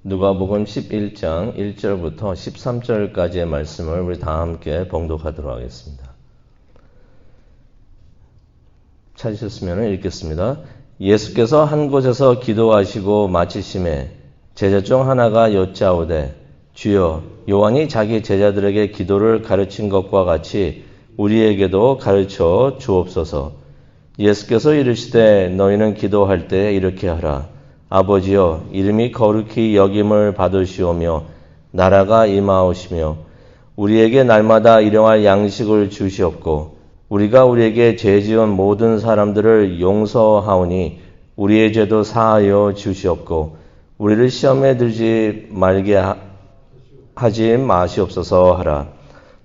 누가복음 11장 1절부터 13절까지의 말씀을 우리 다 함께 봉독하도록 하겠습니다. 찾으셨으면 읽겠습니다. 예수께서 한 곳에서 기도하시고 마치심에 제자 중 하나가 여짜오되 주여, 요한이 자기 제자들에게 기도를 가르친 것과 같이 우리에게도 가르쳐 주옵소서. 예수께서 이르시되 너희는 기도할 때 이렇게 하라. 아버지여, 이름이 거룩히 여김을 받으시오며 나라가 임하오시며 우리에게 날마다 일용할 양식을 주시옵고 우리가 우리에게 죄지은 모든 사람들을 용서하오니 우리의 죄도 사하여 주시옵고 우리를 시험에 들지 말게 하지 마시옵소서 하라.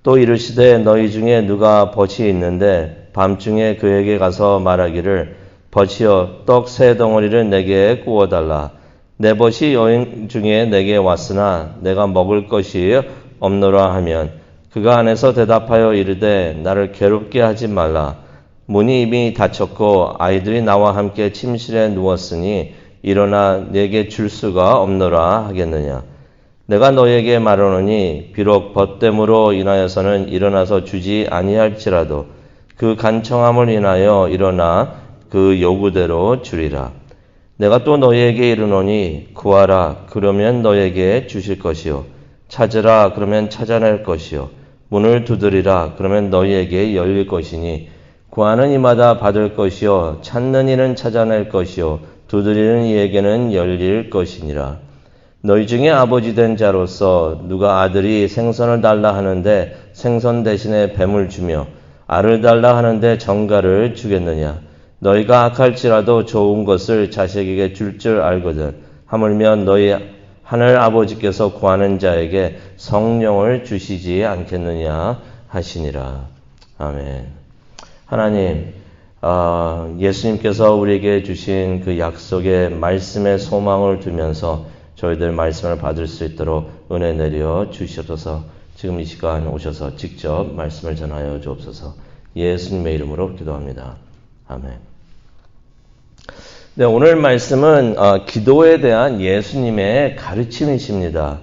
또 이르시되 너희 중에 누가 벗이 있는데 밤중에 그에게 가서 말하기를 벗이여 떡 3덩어리를 내게 구워달라. 내 벗이 여인 중에 내게 왔으나 내가 먹을 것이 없노라 하면 그가 안에서 대답하여 이르되 나를 괴롭게 하지 말라. 문이 이미 닫혔고 아이들이 나와 함께 침실에 누웠으니 일어나 내게 줄 수가 없노라 하겠느냐. 내가 너에게 말하노니 비록 벗됨으로 인하여서는 일어나서 주지 아니할지라도 그 간청함을 인하여 일어나 그 요구대로 주리라. 내가 또 너희에게 이르노니 구하라 그러면 너희에게 주실 것이요 찾으라 그러면 찾아낼 것이요 문을 두드리라 그러면 너희에게 열릴 것이니 구하는 이마다 받을 것이요 찾는 이는 찾아낼 것이요 두드리는 이에게는 열릴 것이니라. 너희 중에 아버지 된 자로서 누가 아들이 생선을 달라 하는데 생선 대신에 뱀을 주며 알을 달라 하는데 정갈을 주겠느냐. 너희가 악할지라도 좋은 것을 자식에게 줄 줄 알거든. 하물며 너희 하늘 아버지께서 구하는 자에게 성령을 주시지 않겠느냐 하시니라. 아멘. 하나님, 예수님께서 우리에게 주신 그 약속의 말씀의 소망을 두면서 저희들 말씀을 받을 수 있도록 은혜 내려 주시옵소서. 지금 이 시간 오셔서 직접 말씀을 전하여 주옵소서. 예수님의 이름으로 기도합니다. 아멘. 네, 오늘 말씀은 기도에 대한 예수님의 가르침이십니다.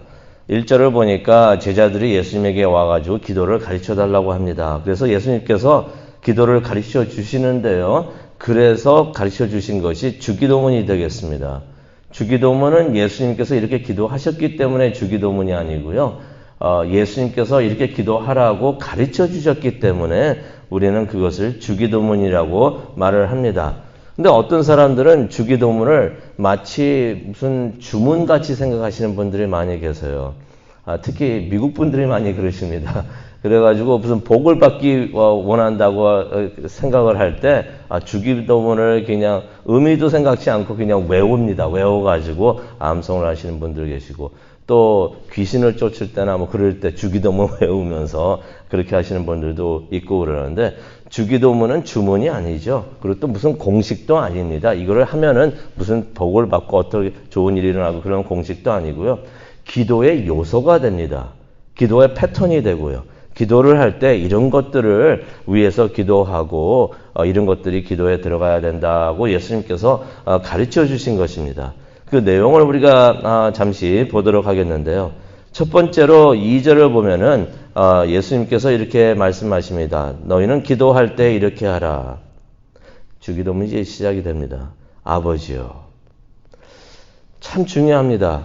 1절을 보니까 제자들이 예수님에게 와가지고 기도를 가르쳐달라고 합니다. 그래서 예수님께서 기도를 가르쳐 주시는데요. 그래서 가르쳐 주신 것이 주기도문이 되겠습니다. 주기도문은 예수님께서 이렇게 기도하셨기 때문에 주기도문이 아니고요. 예수님께서 이렇게 기도하라고 가르쳐 주셨기 때문에 우리는 그것을 주기도문이라고 말을 합니다. 근데 어떤 사람들은 주기도문을 마치 무슨 주문같이 생각하시는 분들이 많이 계세요. 특히 미국 분들이 많이 그러십니다. 그래가지고 무슨 복을 받기 원한다고 생각을 할 때 주기도문을 그냥 의미도 생각지 않고 그냥 외웁니다. 외워가지고 암송을 하시는 분들 계시고 또 귀신을 쫓을 때나 뭐 그럴 때 주기도문 외우면서 그렇게 하시는 분들도 있고 그러는데 주기도문은 주문이 아니죠. 그리고 또 무슨 공식도 아닙니다. 이거를 하면은 무슨 복을 받고 어떻게 좋은 일이 일어나고 그런 공식도 아니고요. 기도의 요소가 됩니다. 기도의 패턴이 되고요. 기도를 할 때 이런 것들을 위해서 기도하고 이런 것들이 기도에 들어가야 된다고 예수님께서 가르쳐 주신 것입니다. 그 내용을 우리가 잠시 보도록 하겠는데요. 첫 번째로 2절을 보면은 예수님께서 이렇게 말씀하십니다. 너희는 기도할 때 이렇게 하라. 주기도문이 이제 시작이 됩니다. 아버지요. 참 중요합니다.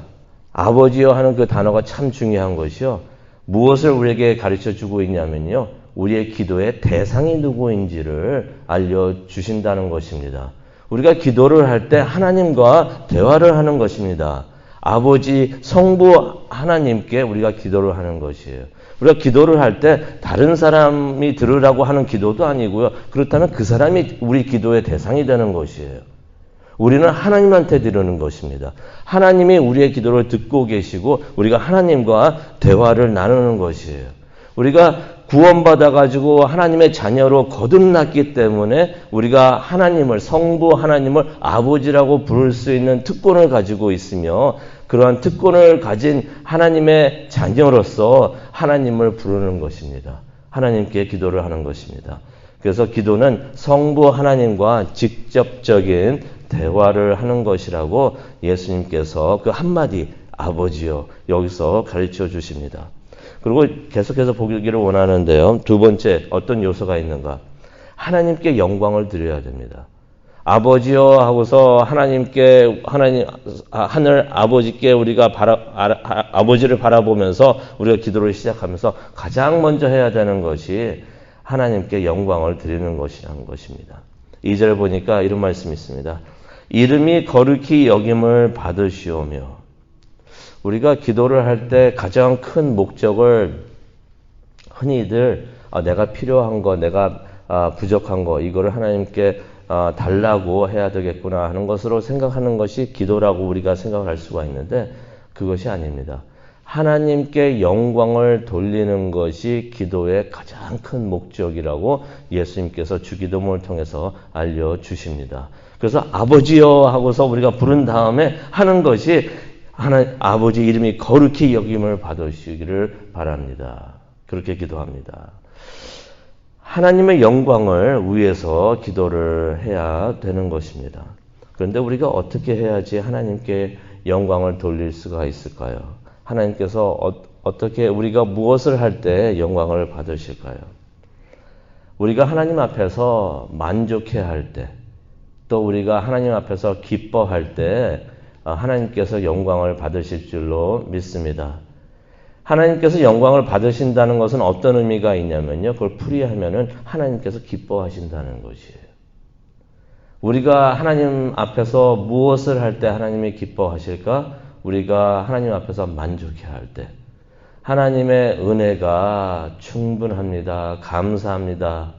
아버지요 하는 그 단어가 참 중요한 것이요. 무엇을 우리에게 가르쳐 주고 있냐면요. 우리의 기도의 대상이 누구인지를 알려주신다는 것입니다. 우리가 기도를 할 때 하나님과 대화를 하는 것입니다. 아버지, 성부 하나님께 우리가 기도를 하는 것이에요. 우리가 기도를 할 때 다른 사람이 들으라고 하는 기도도 아니고요. 그렇다면 그 사람이 우리 기도의 대상이 되는 것이에요. 우리는 하나님한테 드리는 것입니다. 하나님이 우리의 기도를 듣고 계시고 우리가 하나님과 대화를 나누는 것이에요. 우리가 구원받아가지고 하나님의 자녀로 거듭났기 때문에 우리가 하나님을, 성부 하나님을 아버지라고 부를 수 있는 특권을 가지고 있으며 그러한 특권을 가진 하나님의 자녀로서 하나님을 부르는 것입니다. 하나님께 기도를 하는 것입니다. 그래서 기도는 성부 하나님과 직접적인 대화를 하는 것이라고 예수님께서 그 한마디 아버지요. 여기서 가르쳐 주십니다. 그리고 계속해서 보기를 원하는데요. 두 번째 어떤 요소가 있는가? 하나님께 영광을 드려야 됩니다. 아버지요 하고서 하늘 아버지께 우리가 아버지를 바라보면서 우리가 기도를 시작하면서 가장 먼저 해야 되는 것이 하나님께 영광을 드리는 것이라는 것입니다. 2절에 보니까 이런 말씀이 있습니다. 이름이 거룩히 여김을 받으시오며. 우리가 기도를 할 때 가장 큰 목적을 흔히들 내가 필요한 거, 내가 부족한 거, 이거를 하나님께 달라고 해야 되겠구나 하는 것으로 생각하는 것이 기도라고 우리가 생각을 할 수가 있는데 그것이 아닙니다. 하나님께 영광을 돌리는 것이 기도의 가장 큰 목적이라고 예수님께서 주기도문을 통해서 알려주십니다. 그래서 아버지여 하고서 우리가 부른 다음에 하는 것이 아버지 이름이 거룩히 여김을 받으시기를 바랍니다. 그렇게 기도합니다. 하나님의 영광을 위해서 기도를 해야 되는 것입니다. 그런데 우리가 어떻게 해야지 하나님께 영광을 돌릴 수가 있을까요? 하나님께서 어떻게 우리가 무엇을 할 때 영광을 받으실까요? 우리가 하나님 앞에서 만족해야 할 때, 또 우리가 하나님 앞에서 기뻐할 때 하나님께서 영광을 받으실 줄로 믿습니다. 하나님께서 영광을 받으신다는 것은 어떤 의미가 있냐면요. 그걸 풀이하면은 하나님께서 기뻐하신다는 것이에요. 우리가 하나님 앞에서 무엇을 할 때 하나님이 기뻐하실까? 우리가 하나님 앞에서 만족해야 할 때. 하나님의 은혜가 충분합니다. 감사합니다.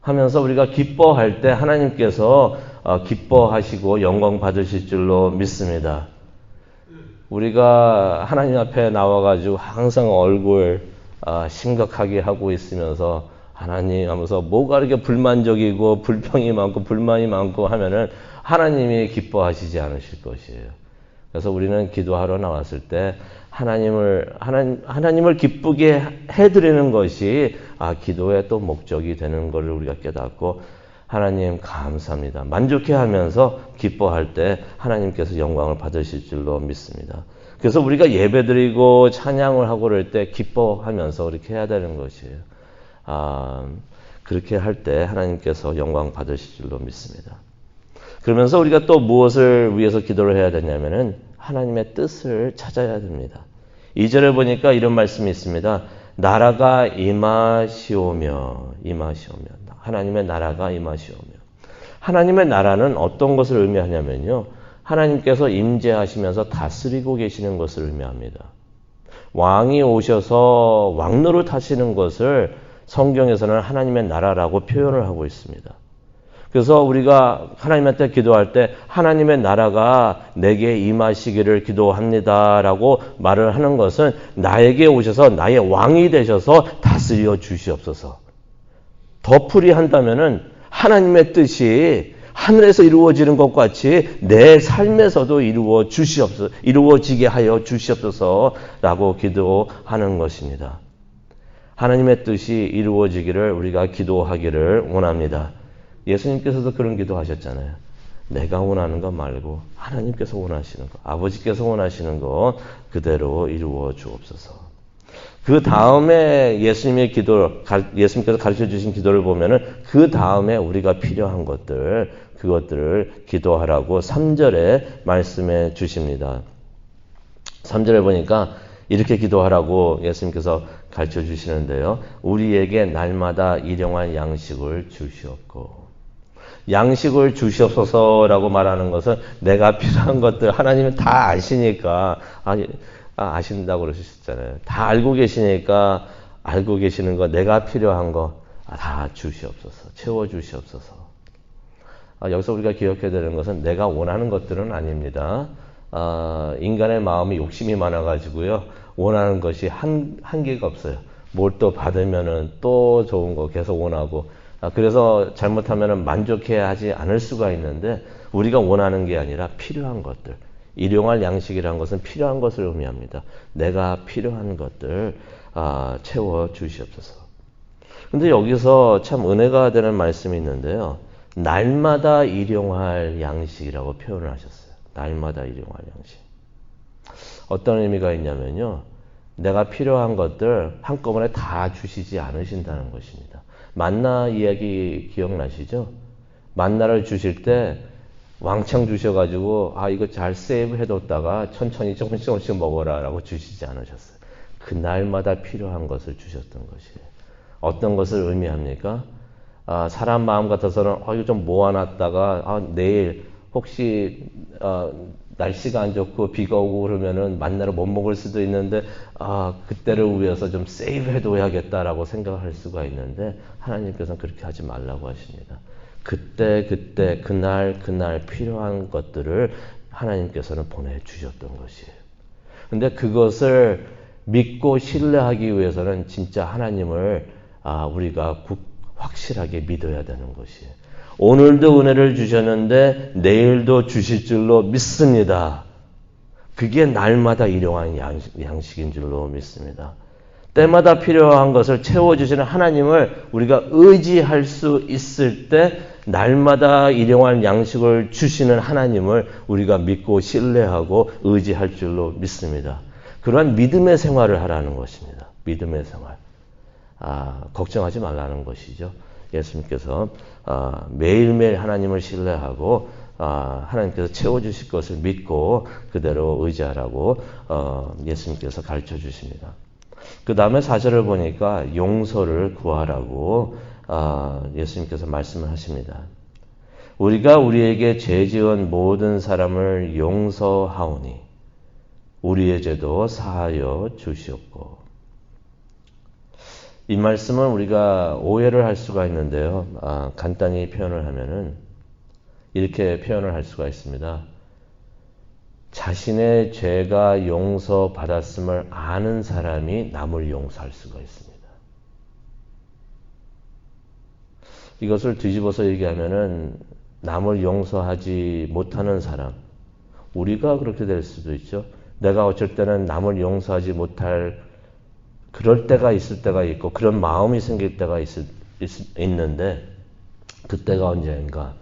하면서 우리가 기뻐할 때 하나님께서 기뻐하시고 영광 받으실 줄로 믿습니다. 우리가 하나님 앞에 나와가지고 항상 얼굴 심각하게 하고 있으면서 하나님 하면서 뭐가 이렇게 불만족이고 불평이 많고 불만이 많고 하면은 하나님이 기뻐하시지 않으실 것이에요. 그래서 우리는 기도하러 나왔을 때 하나님을 기쁘게 해드리는 것이 기도의 또 목적이 되는 것을 우리가 깨닫고 하나님 감사합니다. 만족해하면서 기뻐할 때 하나님께서 영광을 받으실 줄로 믿습니다. 그래서 우리가 예배드리고 찬양을 하고 그럴 때 기뻐하면서 그렇게 해야 되는 것이에요. 그렇게 할 때 하나님께서 영광 받으실 줄로 믿습니다. 그러면서 우리가 또 무엇을 위해서 기도를 해야 되냐면은 하나님의 뜻을 찾아야 됩니다. 2절에 보니까 이런 말씀이 있습니다. 나라가 임하시오며 하나님의 나라가 임하시오며. 하나님의 나라는 어떤 것을 의미하냐면요. 하나님께서 임재하시면서 다스리고 계시는 것을 의미합니다. 왕이 오셔서 왕노릇 하시는 것을 성경에서는 하나님의 나라라고 표현을 하고 있습니다. 그래서 우리가 하나님한테 기도할 때 하나님의 나라가 내게 임하시기를 기도합니다라고 말을 하는 것은 나에게 오셔서 나의 왕이 되셔서 다스려 주시옵소서. 더 풀이한다면은 하나님의 뜻이 하늘에서 이루어지는 것 같이 내 삶에서도 이루어지게 하여 주시옵소서라고 기도하는 것입니다. 하나님의 뜻이 이루어지기를 우리가 기도하기를 원합니다. 예수님께서도 그런 기도하셨잖아요. 내가 원하는 거 말고 하나님께서 원하시는 거, 아버지께서 원하시는 거 그대로 이루어 주옵소서. 그 다음에 예수님께서 가르쳐 주신 기도를 보면은 그 다음에 우리가 필요한 그것들을 기도하라고 3절에 말씀해 주십니다. 3절에 보니까 이렇게 기도하라고 예수님께서 가르쳐 주시는데요. 우리에게 날마다 일용할 양식을 주시옵고. 양식을 주시옵소서라고 말하는 것은 내가 필요한 것들 하나님은 다 아시니까 아신다고 그러셨잖아요. 다 알고 계시니까 알고 계시는 거 내가 필요한 거 다 주시옵소서. 채워주시옵소서. 여기서 우리가 기억해야 되는 것은 내가 원하는 것들은 아닙니다. 인간의 마음이 욕심이 많아가지고요. 원하는 것이 한계가 없어요. 뭘 또 받으면은 또 좋은 거 계속 원하고 그래서 잘못하면은 만족해야 하지 않을 수가 있는데 우리가 원하는 게 아니라 필요한 것들. 일용할 양식이라는 것은 필요한 것을 의미합니다. 내가 필요한 것들 채워 주시옵소서. 근데 여기서 참 은혜가 되는 말씀이 있는데요. 날마다 일용할 양식이라고 표현을 하셨어요. 날마다 일용할 양식. 어떤 의미가 있냐면요. 내가 필요한 것들 한꺼번에 다 주시지 않으신다는 것입니다. 만나 이야기 기억나시죠? 만나를 주실 때 왕창 주셔가지고 이거 잘 세이브 해뒀다가 천천히 조금씩 먹어라 라고 주시지 않으셨어요. 그날마다 필요한 것을 주셨던 것이에요. 어떤 것을 의미합니까? 사람 마음 같아서는 이거 좀 모아놨다가 내일 혹시 날씨가 안 좋고 비가 오고 그러면은 만나러 못 먹을 수도 있는데 그때를 위해서 좀 세이브 해둬야겠다라고 생각할 수가 있는데 하나님께서는 그렇게 하지 말라고 하십니다. 그때 그날 필요한 것들을 하나님께서는 보내주셨던 것이에요. 근데 그것을 믿고 신뢰하기 위해서는 진짜 하나님을 우리가 확실하게 믿어야 되는 것이에요. 오늘도 은혜를 주셨는데 내일도 주실 줄로 믿습니다. 그게 날마다 일용할 양식인 줄로 믿습니다. 때마다 필요한 것을 채워주시는 하나님을 우리가 의지할 수 있을 때 날마다 일용할 양식을 주시는 하나님을 우리가 믿고 신뢰하고 의지할 줄로 믿습니다. 그러한 믿음의 생활을 하라는 것입니다. 믿음의 생활. 걱정하지 말라는 것이죠. 예수님께서 매일매일 하나님을 신뢰하고 하나님께서 채워주실 것을 믿고 그대로 의지하라고 예수님께서 가르쳐 주십니다. 그 다음에 4절을 보니까 용서를 구하라고 예수님께서 말씀을 하십니다. 우리가 우리에게 죄 지은 모든 사람을 용서하오니 우리의 죄도 사하여 주시옵고. 이 말씀은 우리가 오해를 할 수가 있는데요. 간단히 표현을 하면은 이렇게 표현을 할 수가 있습니다. 자신의 죄가 용서받았음을 아는 사람이 남을 용서할 수가 있습니다. 이것을 뒤집어서 얘기하면은 남을 용서하지 못하는 사람, 우리가 그렇게 될 수도 있죠. 내가 어쩔 때는 남을 용서하지 못할 그럴 때가 있을 때가 있고 그런 마음이 생길 때가 있는데 그때가 언제인가?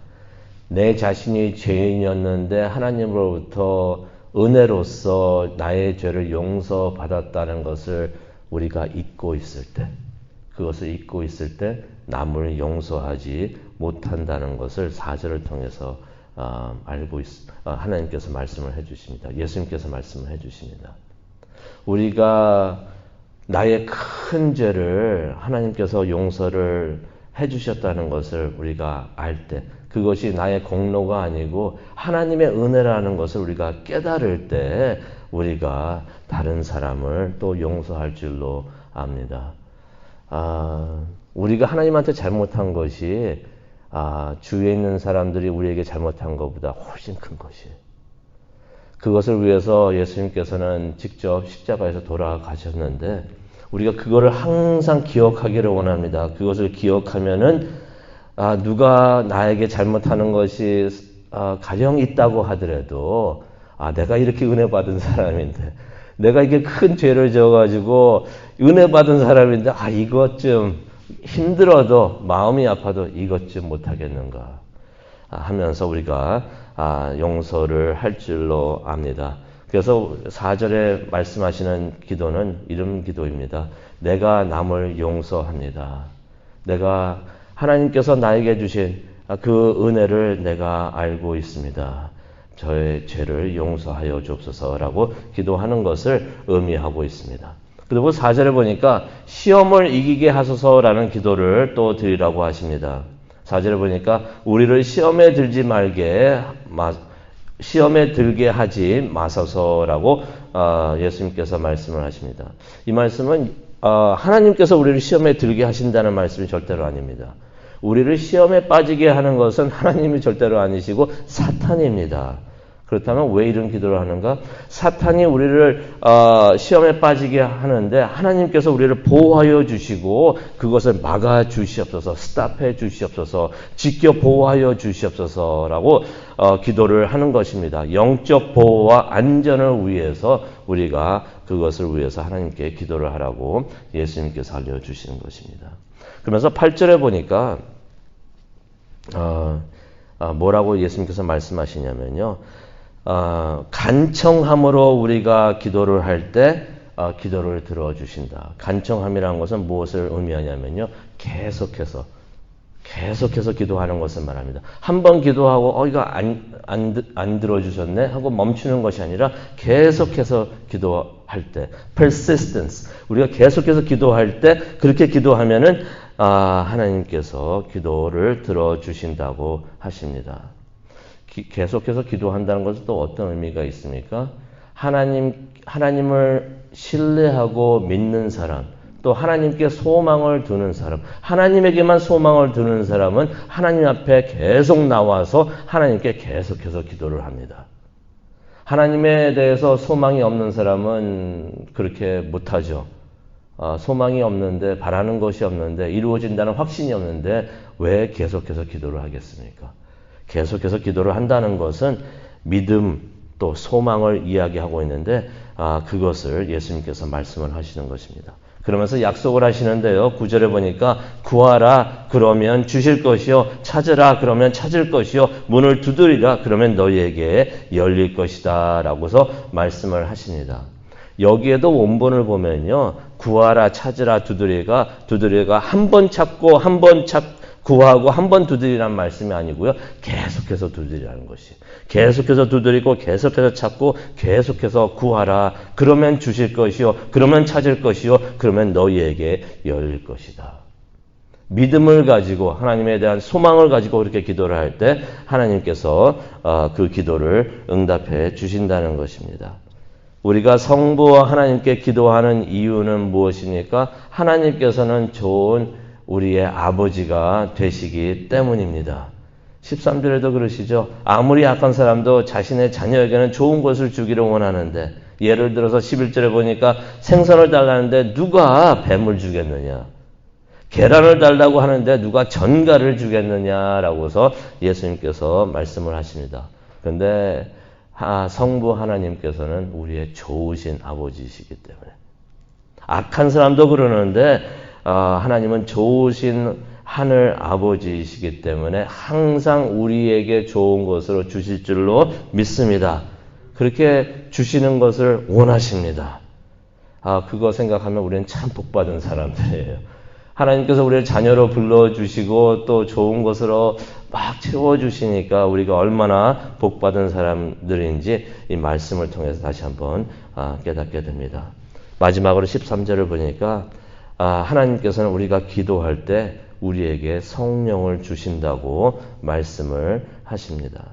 내 자신이 죄인이었는데 하나님으로부터 은혜로서 나의 죄를 용서받았다는 것을 우리가 잊고 있을 때, 그것을 잊고 있을 때 남을 용서하지 못한다는 것을 4절을 통해서 하나님께서 말씀을 해주십니다. 예수님께서 말씀을 해주십니다. 우리가 나의 큰 죄를 하나님께서 용서를 해주셨다는 것을 우리가 알 때, 그것이 나의 공로가 아니고 하나님의 은혜라는 것을 우리가 깨달을 때 우리가 다른 사람을 또 용서할 줄로 압니다. 우리가 하나님한테 잘못한 것이 주위에 있는 사람들이 우리에게 잘못한 것보다 훨씬 큰 것이에요. 그것을 위해서 예수님께서는 직접 십자가에서 돌아가셨는데 우리가 그거를 항상 기억하기를 원합니다. 그것을 기억하면은 누가 나에게 잘못하는 것이 가령 있다고 하더라도 내가 이렇게 은혜 받은 사람인데 내가 이게 큰 죄를 지어가지고 은혜 받은 사람인데 이것 좀 힘들어도 마음이 아파도 이것 좀 못하겠는가 하면서 우리가 용서를 할 줄로 압니다. 그래서 4절에 말씀하시는 기도는 이런 기도입니다. 내가 남을 용서합니다. 내가 하나님께서 나에게 주신 그 은혜를 내가 알고 있습니다. 저의 죄를 용서하여 주옵소서라고 기도하는 것을 의미하고 있습니다. 그리고 4절에 보니까 시험을 이기게 하소서라는 기도를 또 드리라고 하십니다. 4절에 보니까 우리를 시험에 들게 하지 마소서라고 예수님께서 말씀을 하십니다. 이 말씀은 하나님께서 우리를 시험에 들게 하신다는 말씀이 절대로 아닙니다. 우리를 시험에 빠지게 하는 것은 하나님이 절대로 아니시고 사탄입니다. 그렇다면 왜 이런 기도를 하는가? 사탄이 우리를 시험에 빠지게 하는데 하나님께서 우리를 보호하여 주시고 그것을 막아 주시옵소서, 스탑해 주시옵소서, 지켜 보호하여 주시옵소서라고 기도를 하는 것입니다. 영적 보호와 안전을 위해서 우리가 그것을 위해서 하나님께 기도를 하라고 예수님께서 알려주시는 것입니다. 그러면서 8절에 보니까 뭐라고 예수님께서 말씀하시냐면요. 간청함으로 우리가 기도를 할 때 기도를 들어주신다. 간청함이라는 것은 무엇을 의미하냐면요. 계속해서 기도하는 것을 말합니다. 한 번 기도하고 이거 안 들어주셨네 하고 멈추는 것이 아니라 계속해서 기도할 때 persistence, 우리가 계속해서 기도할 때 그렇게 기도하면은 하나님께서 기도를 들어주신다고 하십니다. 계속해서 기도한다는 것은 또 어떤 의미가 있습니까? 하나님을 신뢰하고 믿는 사람, 또 하나님께 소망을 두는 사람, 하나님에게만 소망을 두는 사람은 하나님 앞에 계속 나와서 하나님께 계속해서 기도를 합니다. 하나님에 대해서 소망이 없는 사람은 그렇게 못하죠. 소망이 없는데, 바라는 것이 없는데, 이루어진다는 확신이 없는데 왜 계속해서 기도를 하겠습니까? 계속해서 기도를 한다는 것은 믿음 또 소망을 이야기하고 있는데 그것을 예수님께서 말씀을 하시는 것입니다. 그러면서 약속을 하시는데요. 9절에 보니까 구하라 그러면 주실 것이요, 찾으라 그러면 찾을 것이요, 문을 두드리라 그러면 너희에게 열릴 것이다 라고서 말씀을 하십니다. 여기에도 원본을 보면요. 구하라, 찾으라, 두드리가 한 번 찾고 한 번 구하고 한 번 두드리라는 말씀이 아니고요. 계속해서 두드리라는 것이. 계속해서 두드리고 계속해서 찾고 계속해서 구하라. 그러면 주실 것이요. 그러면 찾을 것이요. 그러면 너희에게 열릴 것이다. 믿음을 가지고 하나님에 대한 소망을 가지고 그렇게 기도를 할 때 하나님께서 그 기도를 응답해 주신다는 것입니다. 우리가 성부와 하나님께 기도하는 이유는 무엇입니까? 하나님께서는 좋은 우리의 아버지가 되시기 때문입니다. 13절에도 그러시죠. 아무리 악한 사람도 자신의 자녀에게는 좋은 것을 주기를 원하는데, 예를 들어서 11절에 보니까 생선을 달라는데 누가 뱀을 주겠느냐? 계란을 달라고 하는데 누가 전갈을 주겠느냐라고서 예수님께서 말씀을 하십니다. 그런데 성부 하나님께서는 우리의 좋으신 아버지이시기 때문에, 악한 사람도 그러는데 하나님은 좋으신 하늘 아버지이시기 때문에 항상 우리에게 좋은 것으로 주실 줄로 믿습니다. 그렇게 주시는 것을 원하십니다. 그거 생각하면 우리는 참 복받은 사람들이에요. 하나님께서 우리를 자녀로 불러주시고 또 좋은 것으로 막 채워주시니까 우리가 얼마나 복받은 사람들인지 이 말씀을 통해서 다시 한번 깨닫게 됩니다. 마지막으로 13절을 보니까 하나님께서는 우리가 기도할 때 우리에게 성령을 주신다고 말씀을 하십니다.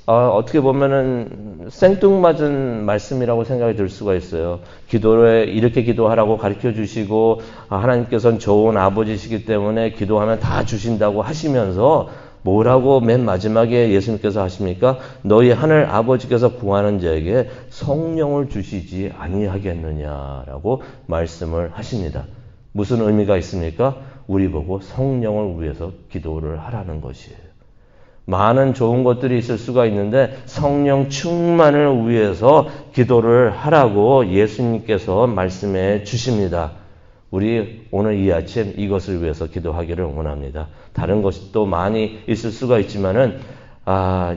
어떻게 보면은 생뚱맞은 말씀이라고 생각이 들 수가 있어요. 기도를 이렇게 기도하라고 가르쳐 주시고 하나님께서는 좋은 아버지시기 때문에 기도하면 다 주신다고 하시면서 뭐라고 맨 마지막에 예수님께서 하십니까? 너희 하늘 아버지께서 구하는 자에게 성령을 주시지 아니하겠느냐라고 말씀을 하십니다. 무슨 의미가 있습니까? 우리 보고 성령을 위해서 기도를 하라는 것이에요. 많은 좋은 것들이 있을 수가 있는데 성령 충만을 위해서 기도를 하라고 예수님께서 말씀해 주십니다. 우리 오늘 이 아침 이것을 위해서 기도하기를 원합니다. 다른 것이 또 많이 있을 수가 있지만은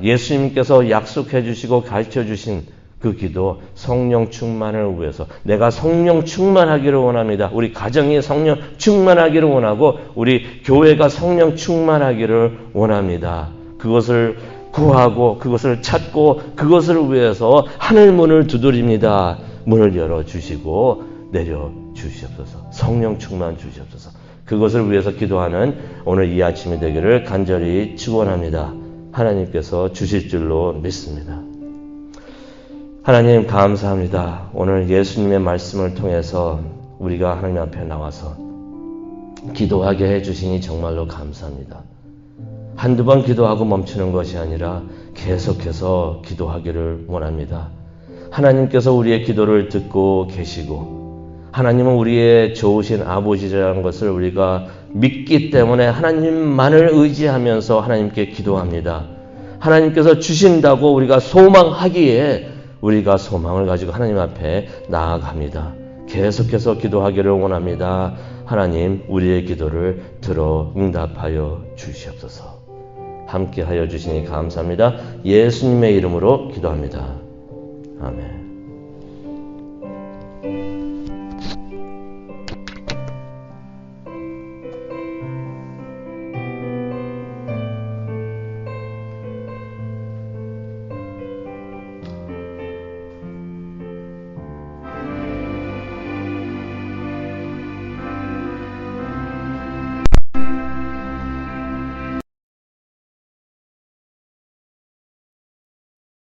예수님께서 약속해 주시고 가르쳐 주신 그 기도, 성령 충만을 위해서 내가 성령 충만하기를 원합니다. 우리 가정이 성령 충만하기를 원하고 우리 교회가 성령 충만하기를 원합니다. 그것을 구하고 그것을 찾고 그것을 위해서 하늘 문을 두드립니다. 문을 열어주시고 내려주시옵소서. 성령 충만 주시옵소서. 그것을 위해서 기도하는 오늘 이 아침이 되기를 간절히 축원합니다. 하나님께서 주실 줄로 믿습니다. 하나님 감사합니다. 오늘 예수님의 말씀을 통해서 우리가 하나님 앞에 나와서 기도하게 해주시니 정말로 감사합니다. 한두 번 기도하고 멈추는 것이 아니라 계속해서 기도하기를 원합니다. 하나님께서 우리의 기도를 듣고 계시고 하나님은 우리의 좋으신 아버지라는 것을 우리가 믿기 때문에 하나님만을 의지하면서 하나님께 기도합니다. 하나님께서 주신다고 우리가 소망하기에 우리가 소망을 가지고 하나님 앞에 나아갑니다. 계속해서 기도하기를 원합니다. 하나님 우리의 기도를 들어 응답하여 주시옵소서. 함께 하여 주시니 감사합니다. 예수님의 이름으로 기도합니다. 아멘.